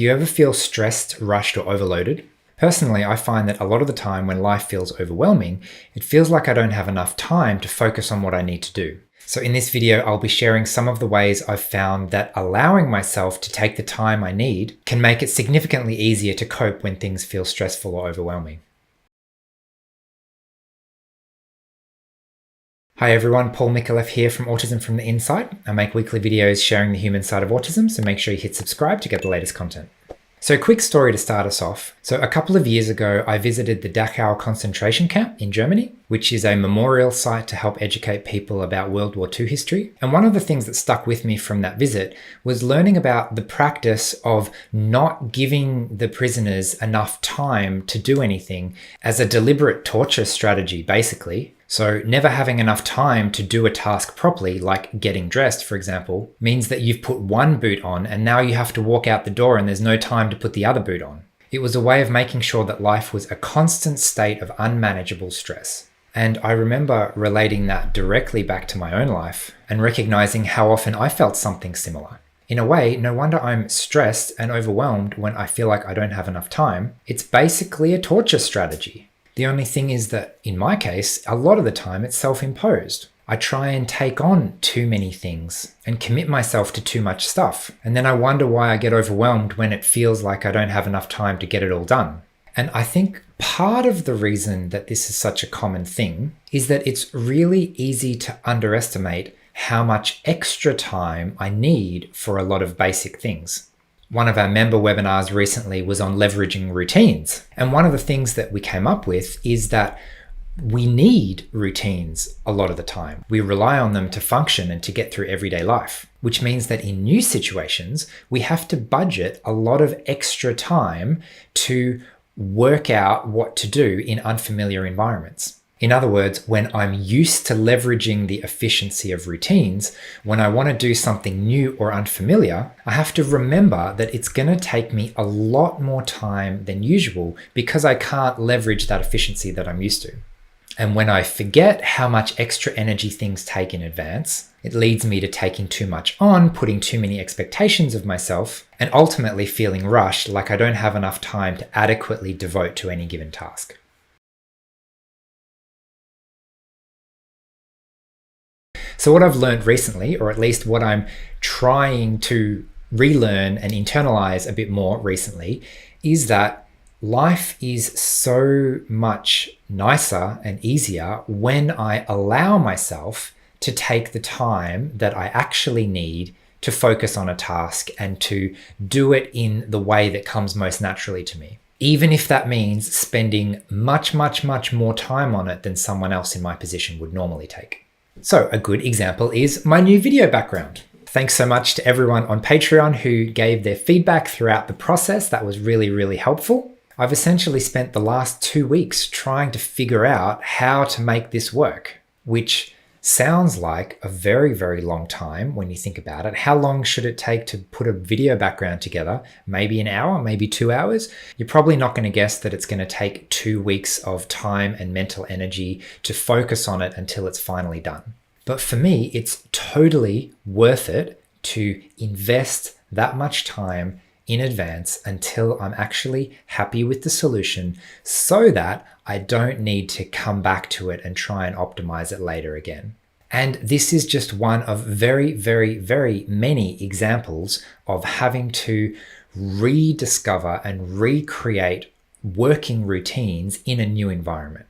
Do you ever feel stressed, rushed, or overloaded? Personally, I find that a lot of the time when life feels overwhelming, it feels like I don't have enough time to focus on what I need to do. So in this video, I'll be sharing some of the ways I've found that allowing myself to take the time I need can make it significantly easier to cope when things feel stressful or overwhelming. Hi everyone, Paul Micallef here from Autism from the Inside. I make weekly videos sharing the human side of autism, so make sure you hit subscribe to get the latest content. So a quick story to start us off. So a couple of years ago, I visited the Dachau concentration camp in Germany, which is a memorial site to help educate people about World War II history. And one of the things that stuck with me from that visit was learning about the practice of not giving the prisoners enough time to do anything as a deliberate torture strategy, basically. So never having enough time to do a task properly, like getting dressed, for example, means that you've put one boot on and now you have to walk out the door and there's no time to put the other boot on. It was a way of making sure that life was a constant state of unmanageable stress. And I remember relating that directly back to my own life and recognizing how often I felt something similar. In a way, no wonder I'm stressed and overwhelmed when I feel like I don't have enough time. It's basically a torture strategy. The only thing is that, in my case, a lot of the time it's self-imposed. I try and take on too many things and commit myself to too much stuff. And then I wonder why I get overwhelmed when it feels like I don't have enough time to get it all done. And I think part of the reason that this is such a common thing is that it's really easy to underestimate how much extra time I need for a lot of basic things. One of our member webinars recently was on leveraging routines. And one of the things that we came up with is that we need routines a lot of the time. We rely on them to function and to get through everyday life, which means that in new situations, we have to budget a lot of extra time to work out what to do in unfamiliar environments. In other words, when I'm used to leveraging the efficiency of routines, when I want to do something new or unfamiliar, I have to remember that it's going to take me a lot more time than usual because I can't leverage that efficiency that I'm used to. And when I forget how much extra energy things take in advance, it leads me to taking too much on, putting too many expectations of myself, and ultimately feeling rushed, like I don't have enough time to adequately devote to any given task. So what I've learned recently, or at least what I'm trying to relearn and internalize a bit more recently, is that life is so much nicer and easier when I allow myself to take the time that I actually need to focus on a task and to do it in the way that comes most naturally to me. Even if that means spending much more time on it than someone else in my position would normally take. So a good example is my new video background. Thanks so much to everyone on Patreon who gave their feedback throughout the process. That was really helpful. I've essentially spent the last 2 weeks trying to figure out how to make this work, which sounds like a very long time when you think about it. How long should it take to put a video background together? Maybe an hour, maybe 2 hours. You're probably not going to guess that it's going to take 2 weeks of time and mental energy to focus on it until it's finally done. But for me, it's totally worth it to invest that much time in advance until I'm actually happy with the solution so that I don't need to come back to it and try and optimize it later again. And this is just one of very many examples of having to rediscover and recreate working routines in a new environment.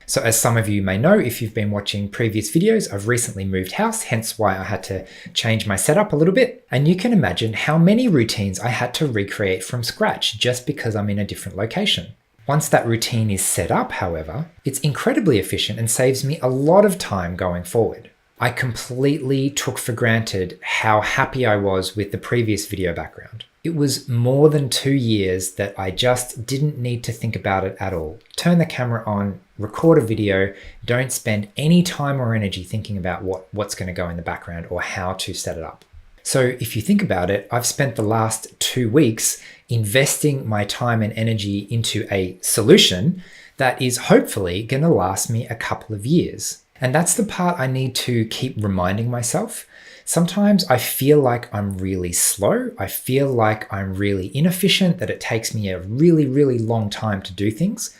So as some of you may know, if you've been watching previous videos, I've recently moved house, hence why I had to change my setup a little bit. And you can imagine how many routines I had to recreate from scratch just because I'm in a different location. Once that routine is set up, however, it's incredibly efficient and saves me a lot of time going forward. I completely took for granted how happy I was with the previous video background. It was more than 2 years that I just didn't need to think about it at all. Turn the camera on, record a video, don't spend any time or energy thinking about what's going to go in the background or how to set it up. So if you think about it, I've spent the last 2 weeks investing my time and energy into a solution that is hopefully going to last me a couple of years. And that's the part I need to keep reminding myself, Sometimes I feel like I'm really slow. I feel like I'm really inefficient, that it takes me a really, really long time to do things.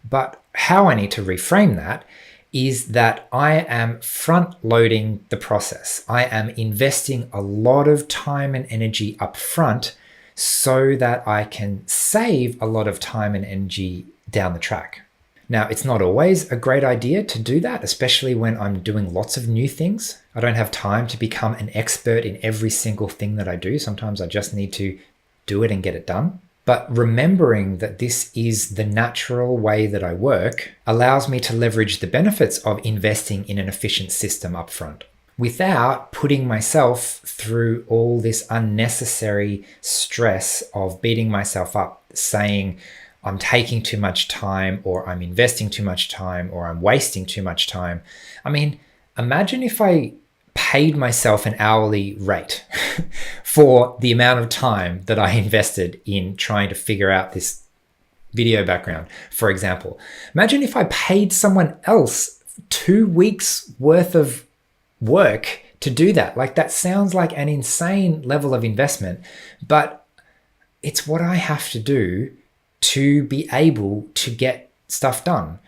But how I need to reframe that is that I am front loading the process. I am investing a lot of time and energy up front so that I can save a lot of time and energy down the track. Now, it's not always a great idea to do that, especially when I'm doing lots of new things. I don't have time to become an expert in every single thing that I do. Sometimes I just need to do it and get it done. But remembering that this is the natural way that I work allows me to leverage the benefits of investing in an efficient system upfront without putting myself through all this unnecessary stress of beating myself up, saying I'm taking too much time, or I'm investing too much time, or I'm wasting too much time. I mean, imagine if I paid myself an hourly rate for the amount of time that I invested in trying to figure out this video background, for example. Imagine if I paid someone else 2 weeks worth of work to do that. Like, that sounds like an insane level of investment, but it's what I have to do to be able to get stuff done.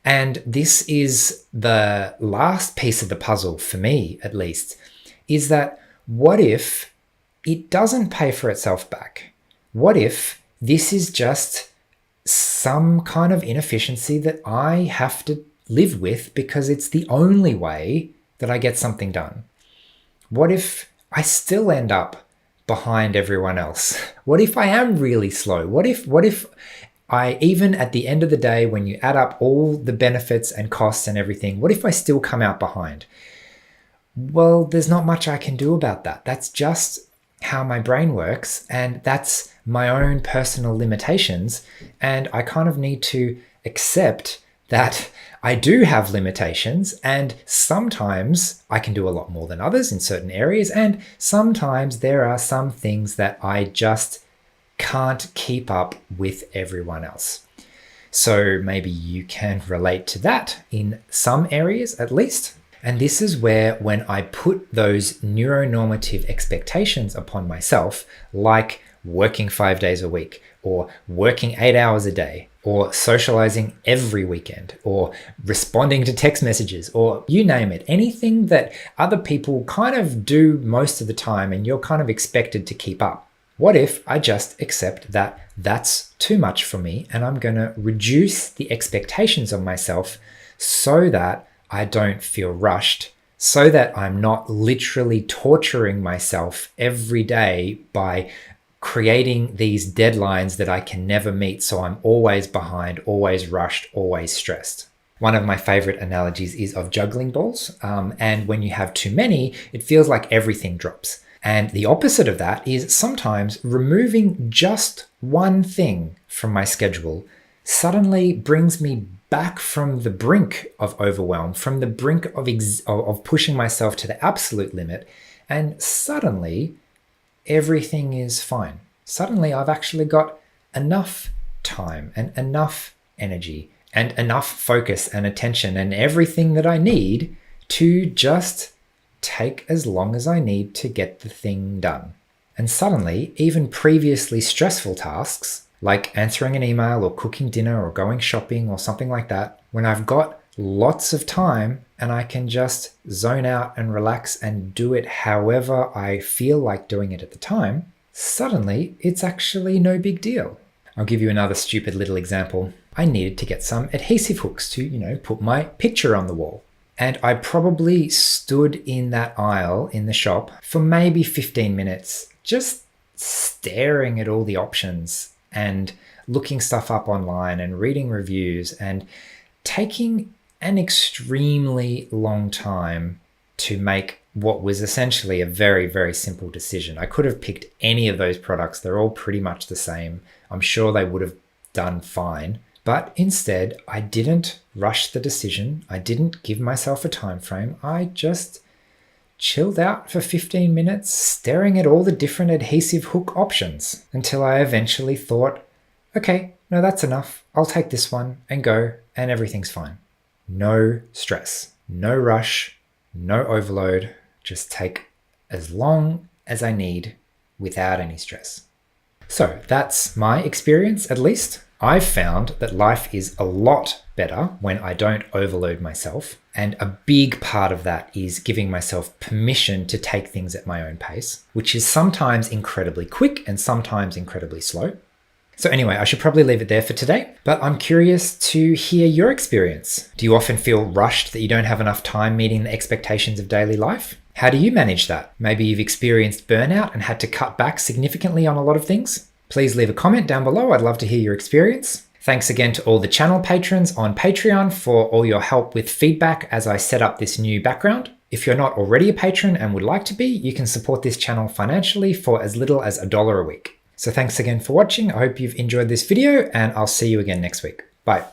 And this is the last piece of the puzzle for me, at least, is that what if it doesn't pay for itself back? What if this is just some kind of inefficiency that I have to live with because it's the only way that I get something done? What if I still end up behind everyone else? What if I am really slow? What if I, even at the end of the day, when you add up all the benefits and costs and everything, what if I still come out behind? Well, there's not much I can do about that. That's just how my brain works, and that's my own personal limitations. And I kind of need to accept that I do have limitations, and sometimes I can do a lot more than others in certain areas, and sometimes there are some things that I just can't keep up with everyone else. So maybe you can relate to that in some areas at least. And this is where, when I put those neuronormative expectations upon myself, like working 5 days a week, or working 8 hours a day, or socializing every weekend, or responding to text messages, or you name it, anything that other people kind of do most of the time and you're kind of expected to keep up. What if I just accept that that's too much for me, and I'm going to reduce the expectations of myself so that I don't feel rushed, so that I'm not literally torturing myself every day by creating these deadlines that I can never meet, so I'm always behind, always rushed, always stressed. One of my favorite analogies is of juggling balls, and when you have too many, it feels like everything drops. And the opposite of that is sometimes removing just one thing from my schedule suddenly brings me back from the brink of overwhelm, from the brink of pushing myself to the absolute limit, and suddenly everything is fine. Suddenly I've actually got enough time and enough energy and enough focus and attention and everything that I need to just take as long as I need to get the thing done. And suddenly, even previously stressful tasks, like answering an email or cooking dinner or going shopping or something like that, when I've got lots of time and I can just zone out and relax and do it however I feel like doing it at the time, suddenly it's actually no big deal. I'll give you another stupid little example. I needed to get some adhesive hooks to, put my picture on the wall. And I probably stood in that aisle in the shop for maybe 15 minutes, just staring at all the options and looking stuff up online and reading reviews and taking an extremely long time to make what was essentially a very, very simple decision. I could have picked any of those products. They're all pretty much the same. I'm sure they would have done fine. But instead, I didn't rush the decision. I didn't give myself a time frame. I just chilled out for 15 minutes, staring at all the different adhesive hook options until I eventually thought, okay, no, that's enough. I'll take this one and go, and everything's fine. No stress, no rush, no overload. Just take as long as I need without any stress. So that's my experience, at least. I've found that life is a lot better when I don't overload myself. And a big part of that is giving myself permission to take things at my own pace, which is sometimes incredibly quick and sometimes incredibly slow. So anyway, I should probably leave it there for today, but I'm curious to hear your experience. Do you often feel rushed that you don't have enough time meeting the expectations of daily life? How do you manage that? Maybe you've experienced burnout and had to cut back significantly on a lot of things. Please leave a comment down below. I'd love to hear your experience. Thanks again to all the channel patrons on Patreon for all your help with feedback as I set up this new background. If you're not already a patron and would like to be, you can support this channel financially for as little as $1 a week. So thanks again for watching. I hope you've enjoyed this video and I'll see you again next week. Bye.